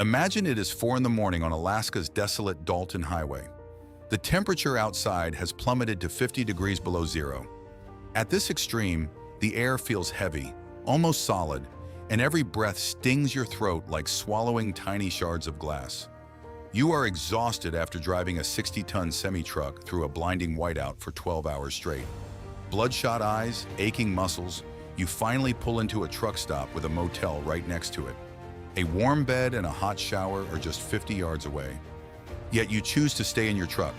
Imagine it is 4 in the morning on Alaska's desolate Dalton Highway. The temperature outside has plummeted to 50 degrees below zero. At this extreme, the air feels heavy, almost solid, and every breath stings your throat like swallowing tiny shards of glass. You are exhausted after driving a 60-ton semi-truck through a blinding whiteout for 12 hours straight. Bloodshot eyes, aching muscles, you finally pull into a truck stop with a motel right next to it. A warm bed and a hot shower are just 50 yards away. Yet you choose to stay in your truck.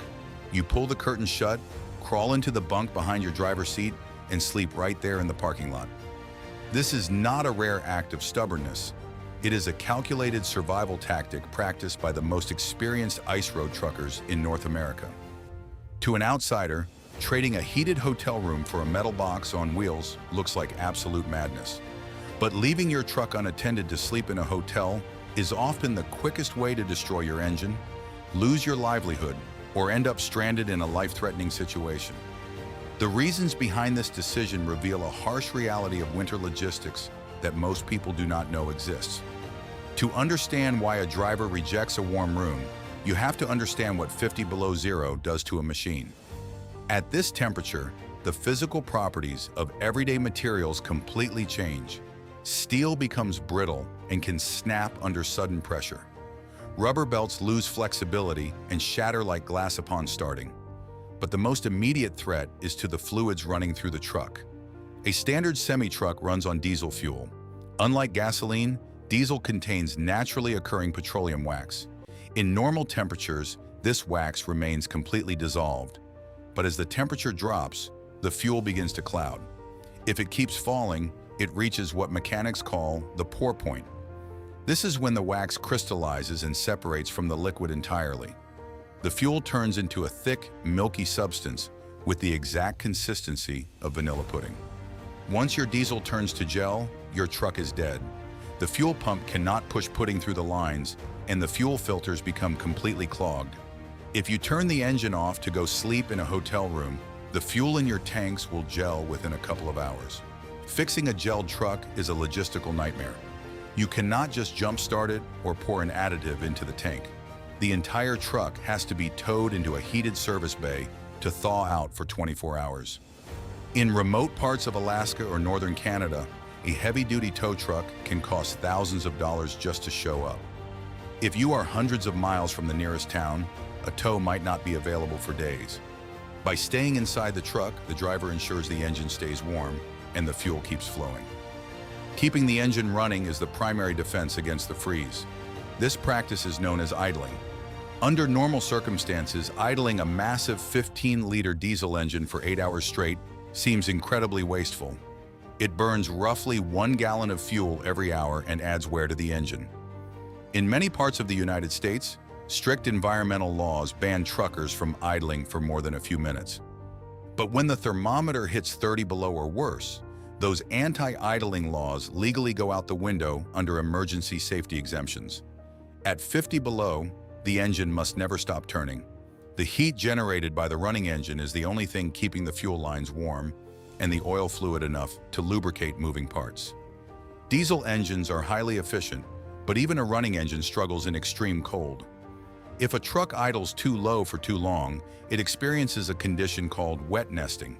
You pull the curtain shut, crawl into the bunk behind your driver's seat, and sleep right there in the parking lot. This is not a rare act of stubbornness. It is a calculated survival tactic practiced by the most experienced ice road truckers in North America. To an outsider, trading a heated hotel room for a metal box on wheels looks like absolute madness. But leaving your truck unattended to sleep in a hotel is often the quickest way to destroy your engine, lose your livelihood, or end up stranded in a life-threatening situation. The reasons behind this decision reveal a harsh reality of winter logistics that most people do not know exists. To understand why a driver rejects a warm room, you have to understand what 50 below zero does to a machine. At this temperature, the physical properties of everyday materials completely change. Steel becomes brittle and can snap under sudden pressure. Rubber belts lose flexibility and shatter like glass upon starting. But the most immediate threat is to the fluids running through the truck. A standard semi-truck runs on diesel fuel. Unlike gasoline, diesel contains naturally occurring petroleum wax. In normal temperatures, this wax remains completely dissolved. But as the temperature drops, the fuel begins to cloud. If it keeps falling, it reaches what mechanics call the pour point. This is when the wax crystallizes and separates from the liquid entirely. The fuel turns into a thick, milky substance with the exact consistency of vanilla pudding. Once your diesel turns to gel, your truck is dead. The fuel pump cannot push pudding through the lines, and the fuel filters become completely clogged. If you turn the engine off to go sleep in a hotel room, the fuel in your tanks will gel within a couple of hours. Fixing a gelled truck is a logistical nightmare. You cannot just jump-start it or pour an additive into the tank. The entire truck has to be towed into a heated service bay to thaw out for 24 hours. In remote parts of Alaska or northern Canada, a heavy-duty tow truck can cost thousands of dollars just to show up. If you are hundreds of miles from the nearest town, a tow might not be available for days. By staying inside the truck, the driver ensures the engine stays warm and the fuel keeps flowing. Keeping the engine running is the primary defense against the freeze. This practice is known as idling. Under normal circumstances, idling a massive 15-liter diesel engine for 8 hours straight seems incredibly wasteful. It burns roughly 1 gallon of fuel every hour and adds wear to the engine. In many parts of the United States, strict environmental laws ban truckers from idling for more than a few minutes. But when the thermometer hits 30 below or worse, those anti-idling laws legally go out the window under emergency safety exemptions. At 50 below, the engine must never stop turning. The heat generated by the running engine is the only thing keeping the fuel lines warm and the oil fluid enough to lubricate moving parts. Diesel engines are highly efficient, but even a running engine struggles in extreme cold. If a truck idles too low for too long, it experiences a condition called wet nesting.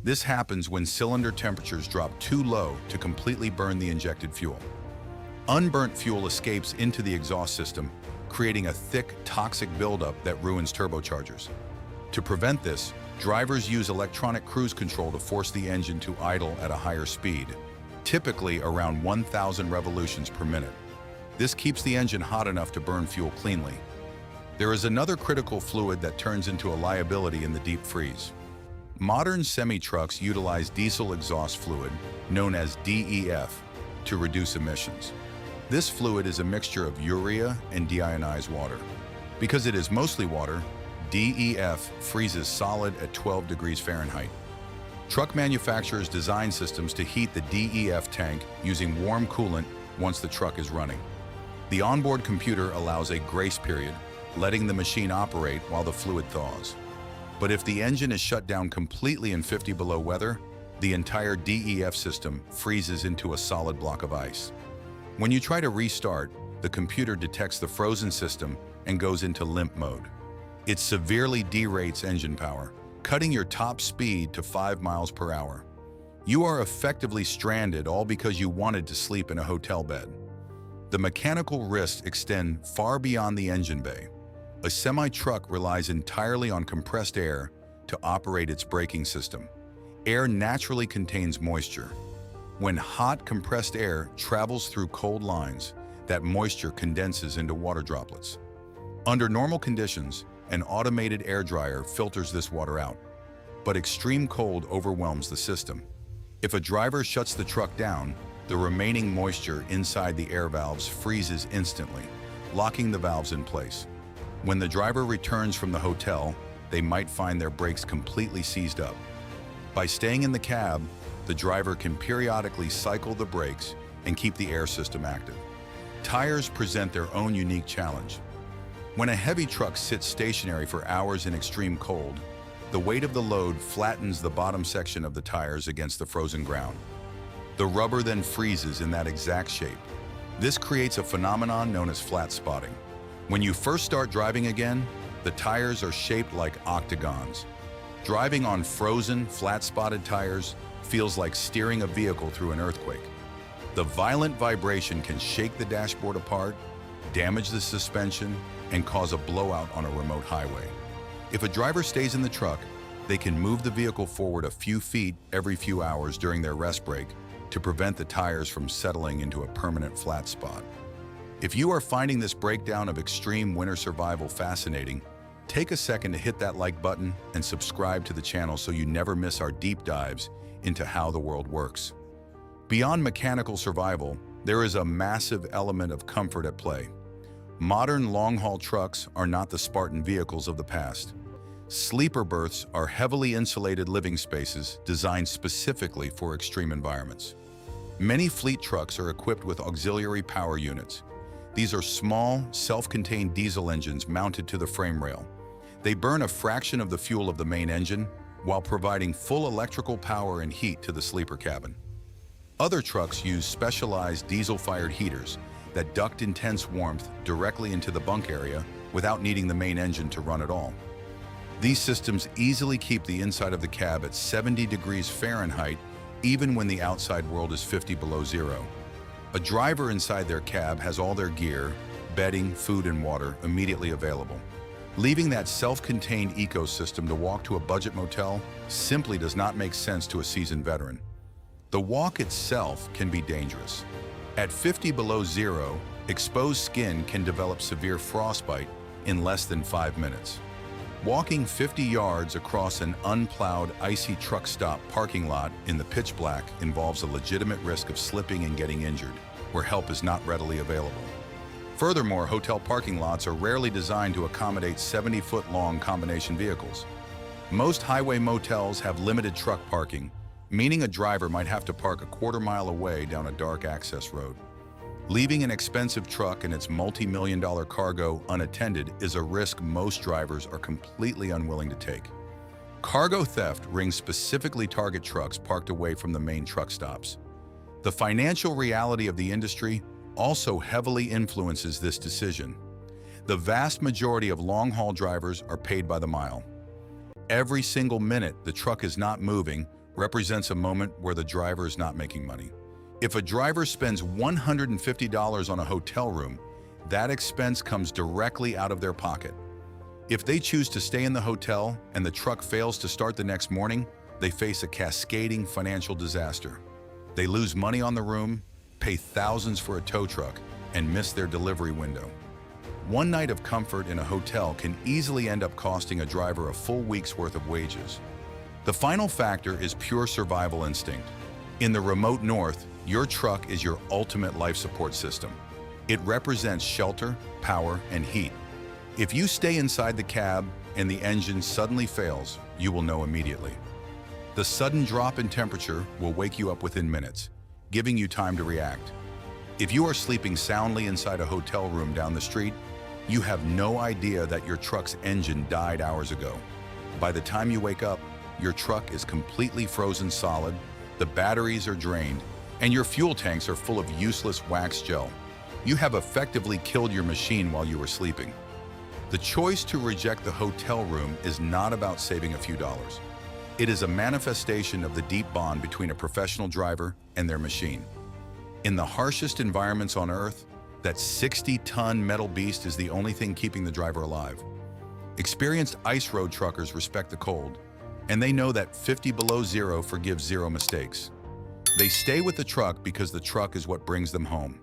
This happens when cylinder temperatures drop too low to completely burn the injected fuel. Unburnt fuel escapes into the exhaust system, creating a thick, toxic buildup that ruins turbochargers. To prevent this, drivers use electronic cruise control to force the engine to idle at a higher speed, typically around 1,000 revolutions per minute. This keeps the engine hot enough to burn fuel cleanly. There is another critical fluid that turns into a liability in the deep freeze. Modern semi-trucks utilize diesel exhaust fluid, known as DEF, to reduce emissions. This fluid is a mixture of urea and deionized water. Because it is mostly water, DEF freezes solid at 12 degrees Fahrenheit. Truck manufacturers design systems to heat the DEF tank using warm coolant once the truck is running. The onboard computer allows a grace period, letting the machine operate while the fluid thaws. But if the engine is shut down completely in 50 below weather, the entire DEF system freezes into a solid block of ice. When you try to restart, the computer detects the frozen system and goes into limp mode. It severely derates engine power, cutting your top speed to 5 miles per hour. You are effectively stranded, all because you wanted to sleep in a hotel bed. The mechanical risks extend far beyond the engine bay. A semi-truck relies entirely on compressed air to operate its braking system. Air naturally contains moisture. When hot, compressed air travels through cold lines, that moisture condenses into water droplets. Under normal conditions, an automated air dryer filters this water out, but extreme cold overwhelms the system. If a driver shuts the truck down, the remaining moisture inside the air valves freezes instantly, locking the valves in place. When the driver returns from the hotel, they might find their brakes completely seized up. By staying in the cab, the driver can periodically cycle the brakes and keep the air system active. Tires present their own unique challenge. When a heavy truck sits stationary for hours in extreme cold, the weight of the load flattens the bottom section of the tires against the frozen ground. The rubber then freezes in that exact shape. This creates a phenomenon known as flat spotting. When you first start driving again, the tires are shaped like octagons. Driving on frozen, flat-spotted tires feels like steering a vehicle through an earthquake. The violent vibration can shake the dashboard apart, damage the suspension, and cause a blowout on a remote highway. If a driver stays in the truck, they can move the vehicle forward a few feet every few hours during their rest break to prevent the tires from settling into a permanent flat spot. If you are finding this breakdown of extreme winter survival fascinating, take a second to hit that like button and subscribe to the channel so you never miss our deep dives into how the world works. Beyond mechanical survival, there is a massive element of comfort at play. Modern long-haul trucks are not the Spartan vehicles of the past. Sleeper berths are heavily insulated living spaces designed specifically for extreme environments. Many fleet trucks are equipped with auxiliary power units. These are small, self-contained diesel engines mounted to the frame rail. They burn a fraction of the fuel of the main engine while providing full electrical power and heat to the sleeper cabin. Other trucks use specialized diesel-fired heaters that duct intense warmth directly into the bunk area without needing the main engine to run at all. These systems easily keep the inside of the cab at 70 degrees Fahrenheit even when the outside world is 50 below zero. A driver inside their cab has all their gear, bedding, food, and water immediately available. Leaving that self-contained ecosystem to walk to a budget motel simply does not make sense to a seasoned veteran. The walk itself can be dangerous. At 50 below zero, exposed skin can develop severe frostbite in less than 5 minutes. Walking 50 yards across an unplowed, icy truck stop parking lot in the pitch black involves a legitimate risk of slipping and getting injured, where help is not readily available. Furthermore, hotel parking lots are rarely designed to accommodate 70-foot-long combination vehicles. Most highway motels have limited truck parking, meaning a driver might have to park a quarter-mile away down a dark access road. Leaving an expensive truck and its multi-million-dollar cargo unattended is a risk most drivers are completely unwilling to take. Cargo theft rings specifically target trucks parked away from the main truck stops. The financial reality of the industry also heavily influences this decision. The vast majority of long-haul drivers are paid by the mile. Every single minute the truck is not moving represents a moment where the driver is not making money. If a driver spends $150 on a hotel room, that expense comes directly out of their pocket. If they choose to stay in the hotel and the truck fails to start the next morning, they face a cascading financial disaster. They lose money on the room, pay thousands for a tow truck, and miss their delivery window. One night of comfort in a hotel can easily end up costing a driver a full week's worth of wages. The final factor is pure survival instinct. In the remote north, your truck is your ultimate life support system. It represents shelter, power, and heat. If you stay inside the cab and the engine suddenly fails, you will know immediately. The sudden drop in temperature will wake you up within minutes, giving you time to react. If you are sleeping soundly inside a hotel room down the street, you have no idea that your truck's engine died hours ago. By the time you wake up, your truck is completely frozen solid, the batteries are drained, and your fuel tanks are full of useless wax gel. You have effectively killed your machine while you were sleeping. The choice to reject the hotel room is not about saving a few dollars. It is a manifestation of the deep bond between a professional driver and their machine. In the harshest environments on Earth, that 60-ton metal beast is the only thing keeping the driver alive. Experienced ice road truckers respect the cold, and they know that 50 below zero forgives zero mistakes. They stay with the truck because the truck is what brings them home.